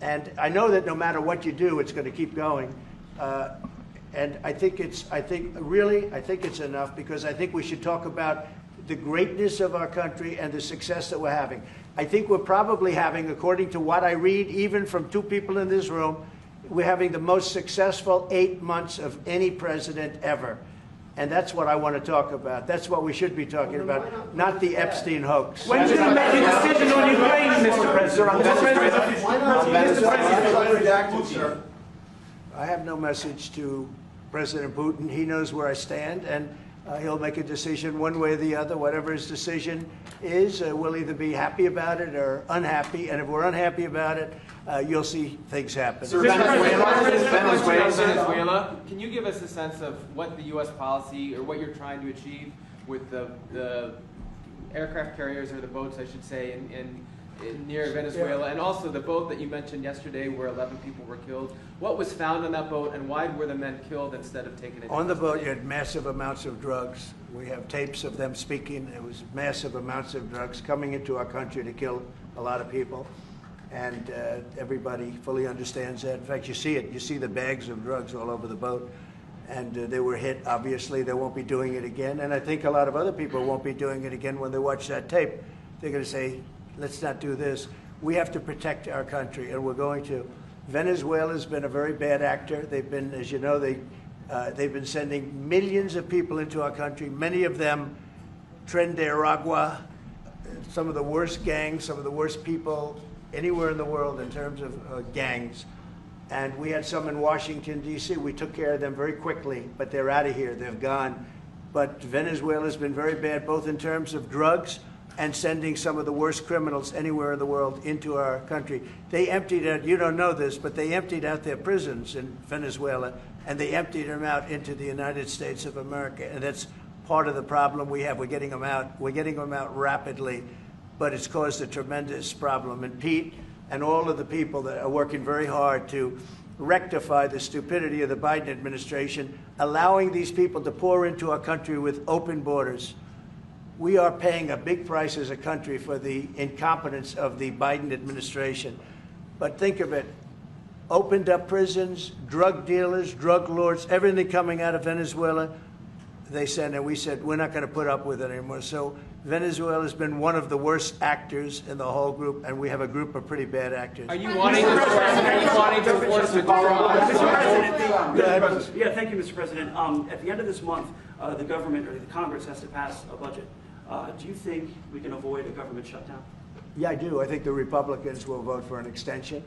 And I know that no matter what you do, it's going to keep going. And I think it's enough, because I think we should talk about the greatness of our country and the success that we're having. I think we're probably having, according to what I read, even from two people in this room, we're having the most successful 8 months of any president ever. And that's what I want to talk about. That's what we should be talking about, not the Epstein hoax. When should you make a decision on Ukraine, Mr. President? I have no message to President Putin. He knows where I stand, and he'll make a decision one way or the other. Whatever his decision is, we'll either be happy about it or unhappy. And if we're unhappy about it, you'll see things happen. Venezuela, can you give us a sense of what the U.S. policy, or what you're trying to achieve with the aircraft carriers, or the boats, I should say, in near Venezuela, and also the boat that you mentioned yesterday where 11 people were killed? What was found on that boat, and why were the men killed instead of taken into On the boat, you had massive amounts of drugs. We have tapes of them speaking. It was massive amounts of drugs coming into our country to kill a lot of people. And everybody fully understands that. In fact, you see it. You see the bags of drugs all over the boat. And they were hit. Obviously, they won't be doing it again. And I think a lot of other people won't be doing it again when they watch that tape. They're going to say, let's not do this. We have to protect our country, and we're going to. Venezuela's been a very bad actor. They've been, as you know, they've been sending millions of people into our country, many of them Tren de Aragua, some of the worst gangs, some of the worst people anywhere in the world in terms of gangs. And we had some in Washington, D.C. We took care of them very quickly, but they're out of here. They've gone. But Venezuela's been very bad, both in terms of drugs and sending some of the worst criminals anywhere in the world into our country. They emptied out, you don't know this, but they emptied out their prisons in Venezuela, and they emptied them out into the United States of America. And that's part of the problem we have. We're getting them out. We're getting them out rapidly, but it's caused a tremendous problem. And Pete and all of the people that are working very hard to rectify the stupidity of the Biden administration, allowing these people to pour into our country with open borders. We are paying a big price as a country for the incompetence of the Biden administration. But think of it, opened up prisons, drug dealers, drug lords, everything coming out of Venezuela, they said, and we said, we're not going to put up with it anymore. So Venezuela's been one of the worst actors in the whole group, and we have a group of pretty bad actors. Are you wanting to force withdrawal? Yeah, thank you, Mr. President. At the end of this month, the government, or the Congress, has to pass a budget. Do you think we can avoid a government shutdown? Yeah, I do. I think the Republicans will vote for an extension.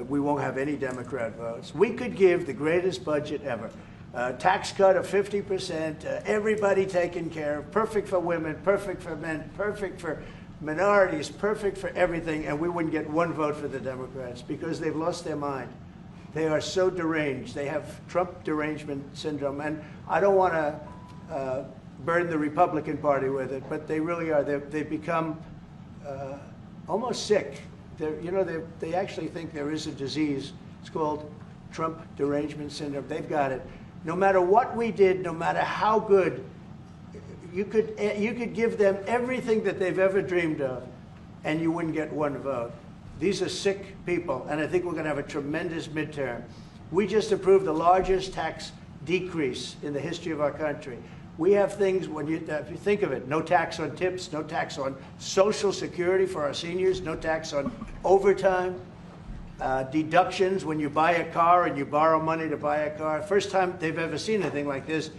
We won't have any Democrat votes. We could give the greatest budget ever. Tax cut of 50%, everybody taken care of, perfect for women, perfect for men, perfect for minorities, perfect for everything, and we wouldn't get one vote for the Democrats because they've lost their mind. They are so deranged. They have Trump derangement syndrome, and I don't want to burden the Republican Party with it, but they really are. They've become almost sick. They actually think there is a disease. It's called Trump derangement syndrome. They've got it. No matter what we did, no matter how good, you could give them everything that they've ever dreamed of, and you wouldn't get one vote. These are sick people, and I think we're going to have a tremendous midterm. We just approved the largest tax decrease in the history of our country. We have things, if you think of it, no tax on tips, no tax on Social Security for our seniors, no tax on overtime, deductions when you buy a car and you borrow money to buy a car. First time they've ever seen anything like this.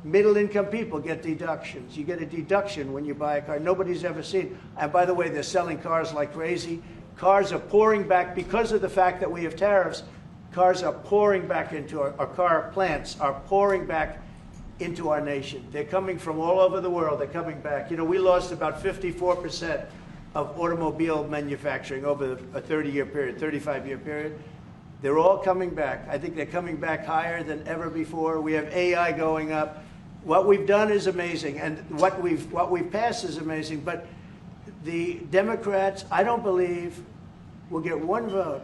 Middle-income people get deductions. You get a deduction when you buy a car. Nobody's ever seen. And by the way, they're selling cars like crazy. Cars are pouring back because of the fact that we have tariffs. Cars are pouring back into our car plants are pouring back into our nation. They're coming from all over the world. They're coming back. You know, we lost about 54% of automobile manufacturing over a 30-year period, 35-year period. They're all coming back. I think they're coming back higher than ever before. We have AI going up. What we've done is amazing, and what we've passed is amazing. But the Democrats, I don't believe, will get one vote.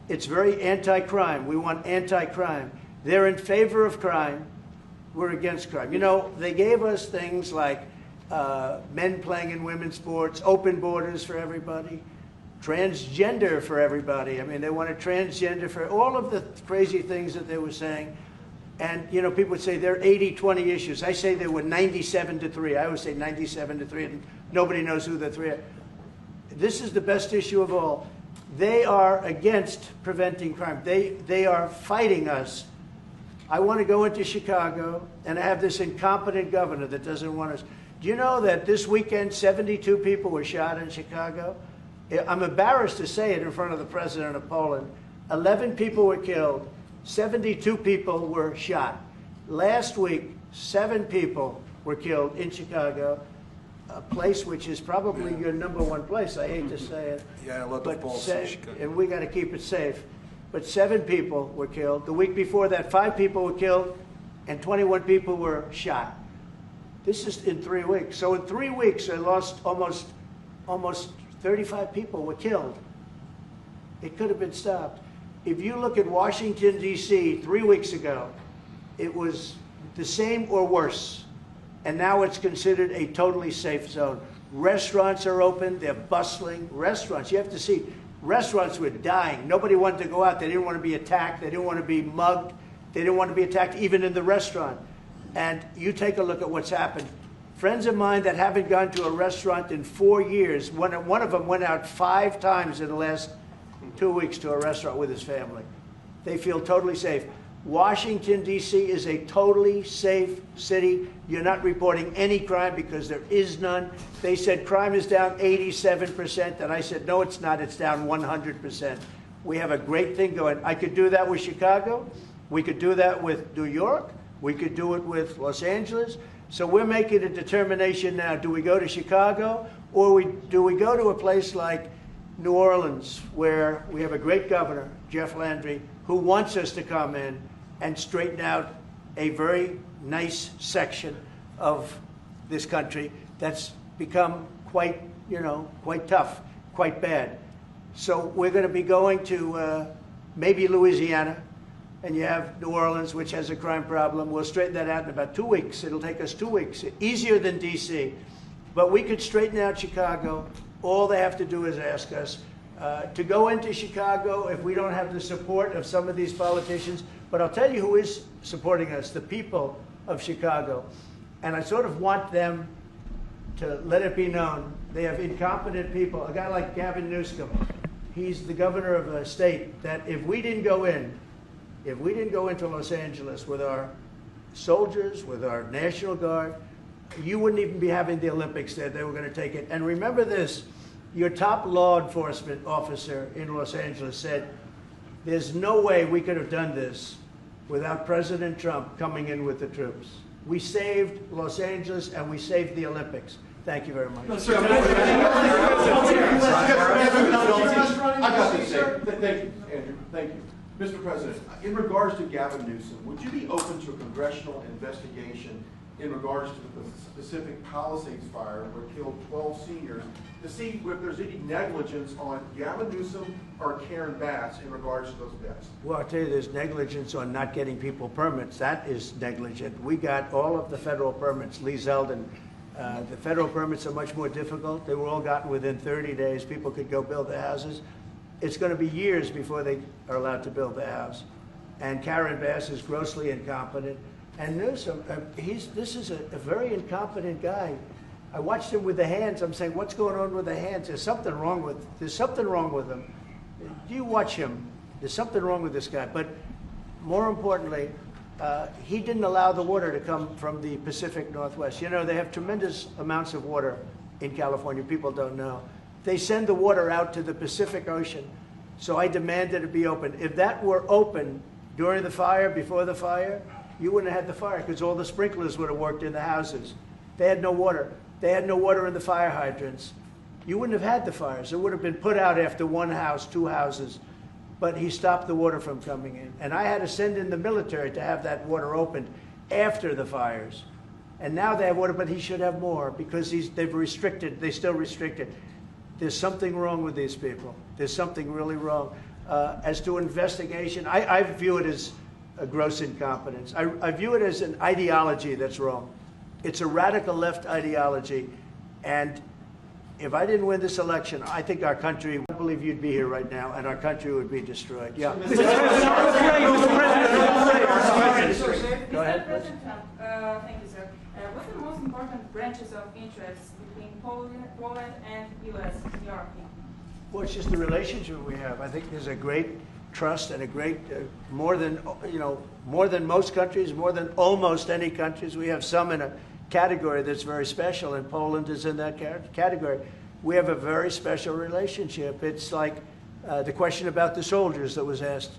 It's very anti-crime. We want anti-crime. They're in favor of crime. We're against crime. You know, they gave us things like men playing in women's sports, open borders for everybody. transgender for everybody. I mean, they wanted transgender for all of the crazy things that they were saying. And, you know, people would say there are 80-20 issues. I say there were 97-3. I always say 97-3, and nobody knows who the three are. This is the best issue of all. They are against preventing crime. They are fighting us. I want to go into Chicago, and I have this incompetent governor that doesn't want us. Do you know that this weekend 72 people were shot in Chicago? I'm embarrassed to say it in front of the president of Poland. 11 people were killed. 72 people were shot. Last week, 7 people were killed in Chicago, a place which is probably your #1 place. I hate to say it. Yeah, a lot of balls in Chicago. And we got to keep it safe. But 7 people were killed. The week before that, 5 people were killed, and 21 people were shot. This is in 3 weeks. So in 3 weeks, I lost almost 35 people were killed. It could have been stopped. If you look at Washington, D.C., 3 weeks ago, it was the same or worse. And now it's considered a totally safe zone. Restaurants are open. They're bustling. Restaurants, you have to see, restaurants were dying. Nobody wanted to go out. They didn't want to be attacked. They didn't want to be mugged. They didn't want to be attacked even in the restaurant. And you take a look at what's happened. Friends of mine that haven't gone to a restaurant in 4 years, one of them went out 5 times in the last 2 weeks to a restaurant with his family. They feel totally safe. Washington, D.C. is a totally safe city. You're not reporting any crime because there is none. They said crime is down 87%, and I said, no, it's not. It's down 100%. We have a great thing going. I could do that with Chicago. We could do that with New York. We could do it with Los Angeles. So we're making a determination now. Do we go to Chicago, or do we go to a place like New Orleans, where we have a great governor, Jeff Landry, who wants us to come in and straighten out a very nice section of this country that's become quite, quite tough, quite bad. So we're going to be going to maybe Louisiana, and you have New Orleans, which has a crime problem. We'll straighten that out in about 2 weeks. It'll take us 2 weeks, easier than D.C. But we could straighten out Chicago. All they have to do is ask us to go into Chicago if we don't have the support of some of these politicians. But I'll tell you who is supporting us, the people of Chicago. And I sort of want them to let it be known. They have incompetent people. A guy like Gavin Newsom, he's the governor of a state that if we didn't go into Los Angeles with our soldiers, with our National Guard, you wouldn't even be having the Olympics there. They were going to take it. And remember this, your top law enforcement officer in Los Angeles said, there's no way we could have done this without President Trump coming in with the troops. We saved Los Angeles and we saved the Olympics. Thank you very much. I got this, sir. Thank you, Andrew. Thank you. Mr. President, in regards to Gavin Newsom, would you be open to a congressional investigation in regards to the specific Palisades fire where it killed 12 seniors to see if there's any negligence on Gavin Newsom or Karen Bass in regards to those deaths? Well, I'll tell you, there's negligence on not getting people permits. That is negligent. We got all of the federal permits. Lee Zeldin, the federal permits are much more difficult. They were all gotten within 30 days. People could go build their houses. It's going to be years before they are allowed to build their house. And Karen Bass is grossly incompetent. And Newsom, this is a very incompetent guy. I watched him with the hands. I'm saying, what's going on with the hands? There's something wrong with him. You watch him. There's something wrong with this guy. But more importantly, he didn't allow the water to come from the Pacific Northwest. You know, they have tremendous amounts of water in California. People don't know. They send the water out to the Pacific Ocean. So I demanded it be open. If that were open during the fire, before the fire, you wouldn't have had the fire because all the sprinklers would have worked in the houses. They had no water. They had no water in the fire hydrants. You wouldn't have had the fires. It would have been put out after 1 house, 2 houses. But he stopped the water from coming in. And I had to send in the military to have that water opened after the fires. And now they have water, but he should have more because they've restricted, they still restrict it. There's something wrong with these people. There's something really wrong. As to investigation, I view it as a gross incompetence. I view it as an ideology that's wrong. It's a radical left ideology, and if I didn't win this election, I think our country, I believe you'd be here right now, and our country would be destroyed. Yeah. Mr. President Trump, thank you, sir. What are the most important branches of interest between Poland and U.S. in your opinion? Well, it's just the relationship we have. I think there's a great trust and a great, more than most countries, more than almost any countries. We have some in a category that's very special, and Poland is in that category. We have a very special relationship. It's like the question about the soldiers that was asked.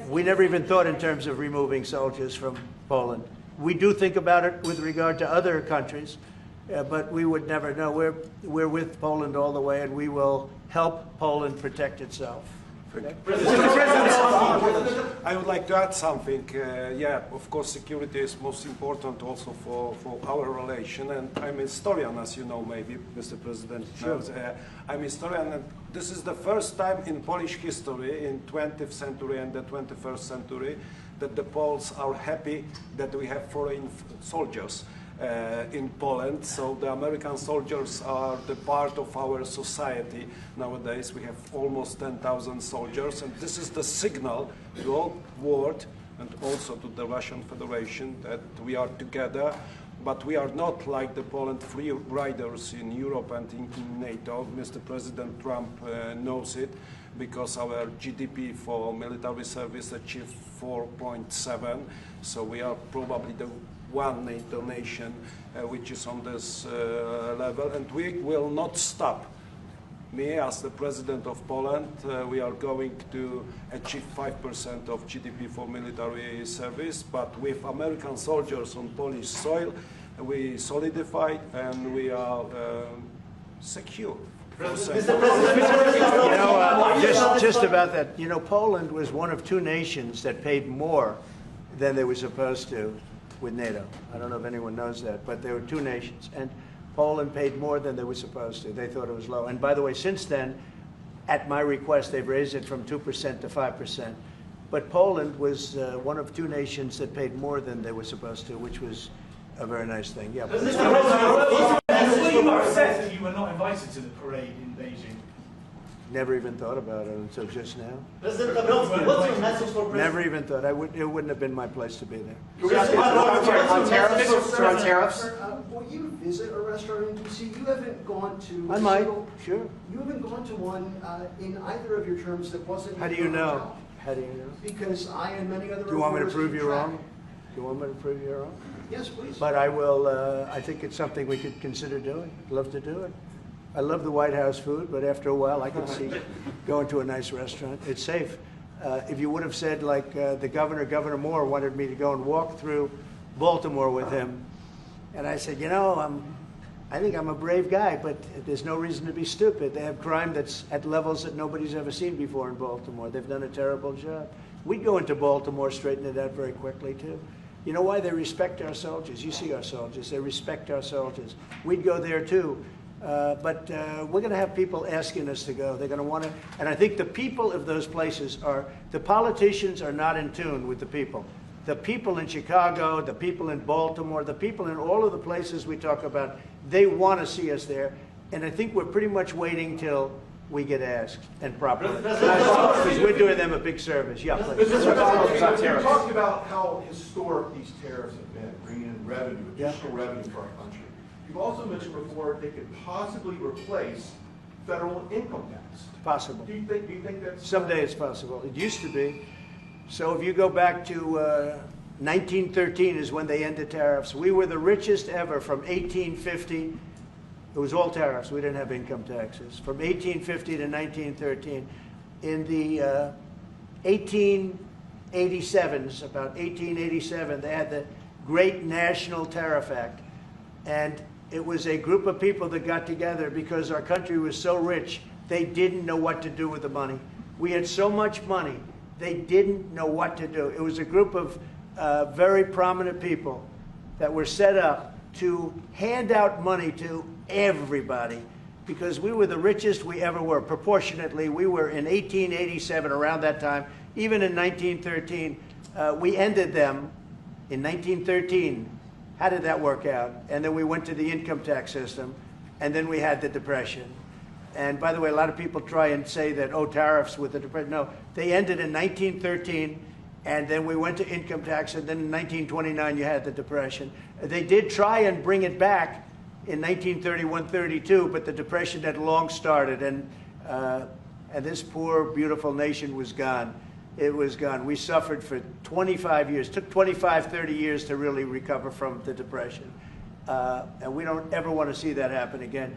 We never even thought in terms of removing soldiers from Poland. We do think about it with regard to other countries, but we would never know. We're with Poland all the way, and we will help Poland protect itself. I would like to add something. Yeah, of course, security is most important also for our relation. And I'm a historian, as you know, maybe, Mr. President. Sure. I'm a historian, and this is the first time in Polish history, in 20th century and the 21st century, that the Poles are happy that we have foreign soldiers in Poland. So the American soldiers are the part of our society nowadays. We have almost 10,000 soldiers, and this is the signal to the whole world and also to the Russian Federation that we are together. But we are not like the Poland free riders in Europe and in NATO. Mr. President Trump knows it, because our GDP for military service achieved 4.7. So we are probably the one NATO nation which is on this level, and we will not stop. Me, as the President of Poland, we are going to achieve 5% of GDP for military service, but with American soldiers on Polish soil, we solidify and we are secure. Just about that, Poland was one of two nations that paid more than they were supposed to with NATO. I don't know if anyone knows that, but there were two nations, and Poland paid more than they were supposed to. They thought it was low. And by the way, since then, at my request, they've raised it from 2% to 5%. But Poland was one of two nations that paid more than they were supposed to, which was a very nice thing. Yeah. You are upset that you were not invited to the parade in Beijing. Never even thought about it until just now. President Nawrocki, what's your message for President? Never even thought. It wouldn't have been my place to be there. On tariffs? Will you visit a restaurant in D.C.? You haven't gone to. I might. Sure. You haven't gone to one in either of your terms that wasn't. How do you know? How do you know? Because I and many other. Do you want me to prove you wrong? Do you want me to prove you wrong? Yes, please. But I will. I think it's something we could consider doing. I'd love to do it. I love the White House food, but after a while, I can see going to a nice restaurant. It's safe. If you would have said, like the Governor Moore wanted me to go and walk through Baltimore with him, and I said, I think I'm a brave guy, but there's no reason to be stupid. They have crime that's at levels that nobody's ever seen before in Baltimore. They've done a terrible job. We'd go into Baltimore, straighten it out very quickly, too. You know why? They respect our soldiers. You see our soldiers. They respect our soldiers. We'd go there, too. But we're going to have people asking us to go. They're going to want to, and I think the people of those places the politicians are not in tune with the people. The people in Chicago, the people in Baltimore, the people in all of the places we talk about, they want to see us there. And I think we're pretty much waiting till we get asked, and properly. Because we're doing them a big service. Yeah, please. You're talking about how historic these tariffs have been, bringing in revenue, additional revenue for our country. You've also mentioned before they could possibly replace federal income tax. Possible. Do you think that's someday it's possible? It used to be. So if you go back to 1913 is when they ended tariffs. We were the richest ever from 1850. It was all tariffs. We didn't have income taxes. From 1850 to 1913. In the 1887s, about 1887, they had the Great National Tariff Act. And it was a group of people that got together because our country was so rich, they didn't know what to do with the money. We had so much money, they didn't know what to do. It was a group of very prominent people that were set up to hand out money to everybody because we were the richest we ever were. Proportionately, we were in 1887, around that time, even in 1913. We ended them in 1913. How did that work out? And then we went to the income tax system, and then we had the Depression. And by the way, a lot of people try and say that, oh, tariffs with the Depression. No, they ended in 1913, and then we went to income tax, and then in 1929 you had the Depression. They did try and bring it back in 1931-32, but the Depression had long started, and this poor, beautiful nation was gone. It was gone. We suffered for 25 years. It took 25, 30 years to really recover from the Depression. And we don't ever want to see that happen again.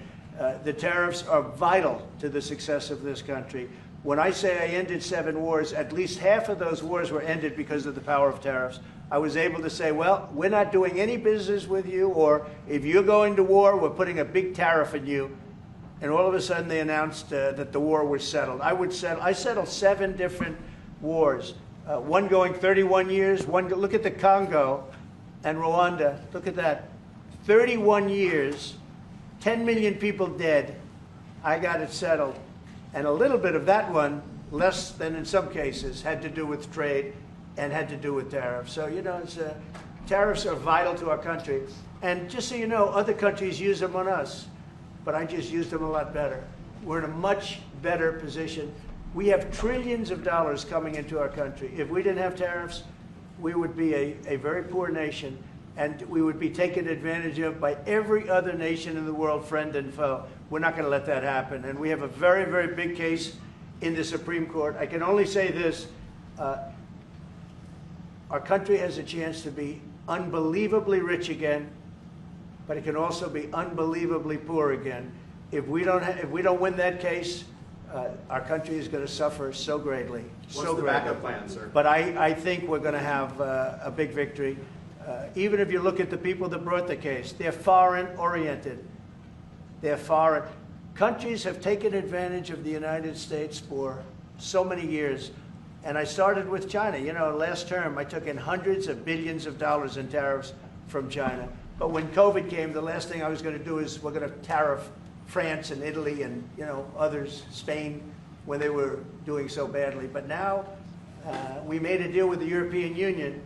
The tariffs are vital to the success of this country. When I say I ended 7 wars, at least half of those wars were ended because of the power of tariffs. I was able to say, well, we're not doing any business with you, or if you're going to war, we're putting a big tariff on you. And all of a sudden they announced that the war was settled. I settled 7 different wars, one going 31 years, look at the Congo and Rwanda, look at that, 31 years, 10 million people dead, I got it settled. And a little bit of that one, less than in some cases, had to do with trade and had to do with tariffs. So, you know, tariffs are vital to our country. And just so you know, other countries use them on us, but I just used them a lot better. We're in a much better position. We have trillions of dollars coming into our country. If we didn't have tariffs, we would be a very poor nation, and we would be taken advantage of by every other nation in the world, friend and foe. We're not going to let that happen. And we have a very, very big case in the Supreme Court. I can only say this. Our country has a chance to be unbelievably rich again, but it can also be unbelievably poor again. If we don't win that case, our country is going to suffer so greatly. What's the backup plan, sir? But I think we're going to have a big victory. Even if you look at the people that brought the case, they're foreign-oriented. They're foreign. Countries have taken advantage of the United States for so many years. And I started with China. You know, last term, I took in hundreds of billions of dollars in tariffs from China. But when COVID came, the last thing I was going to do is we're going to tariff France and Italy and, you know, others, Spain, when they were doing so badly. But now we made a deal with the European Union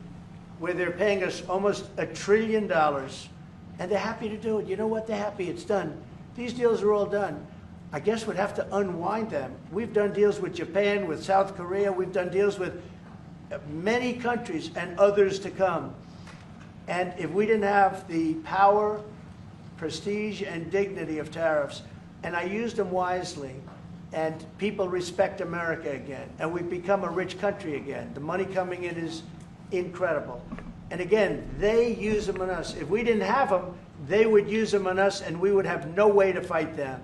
where they're paying us almost $1 trillion, and they're happy to do it. You know what? They're happy. It's done. These deals are all done. I guess we'd have to unwind them. We've done deals with Japan, with South Korea. We've done deals with many countries and others to come. And if we didn't have the power, prestige, and dignity of tariffs, and I used them wisely, and people respect America again, and we've become a rich country again. The money coming in is incredible. And again, they use them on us. If we didn't have them, they would use them on us, and we would have no way to fight them.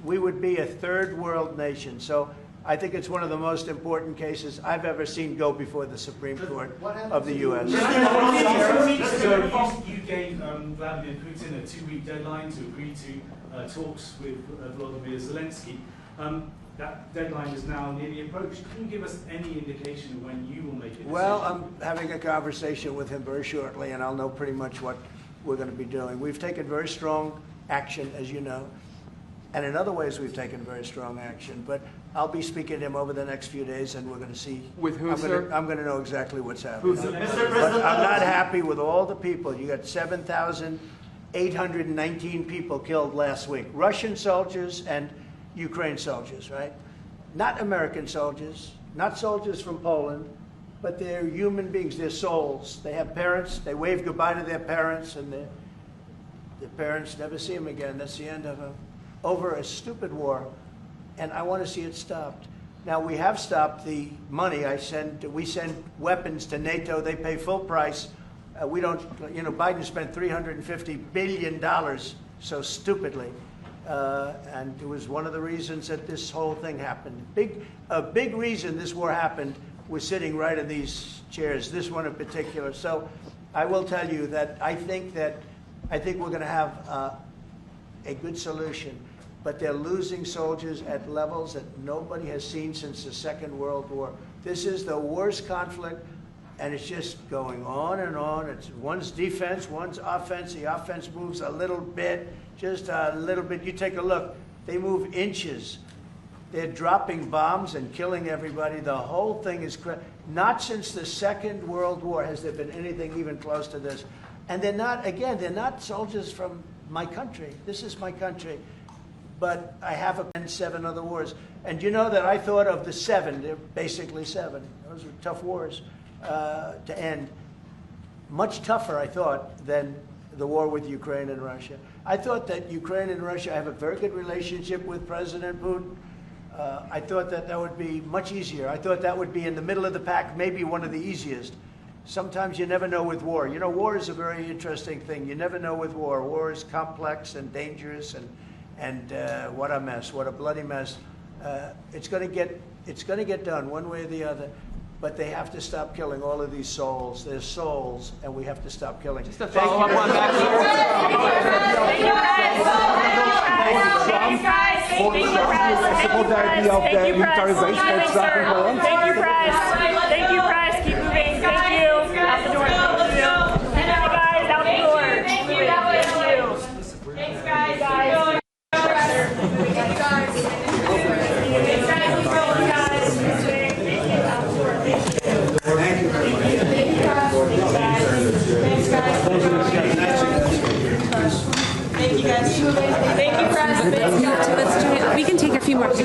We would be a third world nation. So I think it's one of the most important cases I've ever seen go before the Supreme Court of the U.S. 4 weeks ago, you gave Vladimir Putin a 2-week deadline to agree to talks with Volodymyr Zelensky. That deadline is now nearly approached. Can you give us any indication of when you will make a decision? Well, I'm having a conversation with him very shortly, and I'll know pretty much what we're going to be doing. We've taken very strong action, as you know, and in other ways we've taken very strong action. But I'll be speaking to him over the next few days, and we're going to see. With who, sir? I'm going to know exactly what's happening. Who's But I'm not happy with all the people. You got 7,819 people killed last week. Russian soldiers and Ukraine soldiers, right? Not American soldiers, not soldiers from Poland, but they're human beings, they're souls. They have parents, they wave goodbye to their parents, and their parents never see them again. That's the end of them. Over a stupid war, and I want to see it stopped. Now, we have stopped the money. We send weapons to NATO, they pay full price. We don't, you know, Biden spent $350 billion so stupidly. And it was one of the reasons that this whole thing happened. A big reason this war happened was sitting right in these chairs, this one in particular. So I will tell you that I think we're going to have a good solution, but they're losing soldiers at levels that nobody has seen since the Second World War. This is the worst conflict, and it's just going on and on. It's one's defense, one's offense. The offense moves a little bit, just a little bit. You take a look. They move inches. They're dropping bombs and killing everybody. The whole thing is not since the Second World War has there been anything even close to this. And they're not, again, they're not soldiers from my country. This is my country. But I have been 7 other wars. And you know that I thought of the 7, they're basically 7. Those were tough wars to end. Much tougher, I thought, than the war with Ukraine and Russia. I thought that Ukraine and Russia, I have a very good relationship with President Putin. I thought that that would be much easier. I thought that would be in the middle of the pack, maybe one of the easiest. Sometimes you never know with war. You know, war is a very interesting thing. You never know with war. War is complex and dangerous, and what a mess, what a bloody mess. It's going to get done one way or the other. But they have to stop killing all of these souls. There's souls, and we have to stop killing. Just to follow up on that. Thank you, press. Keep moving. Thank you. Out the door. Hey, guys, out the door. Thank you. Thanks, guys. Thank you, guys. Thank you, Press. We can take a few more.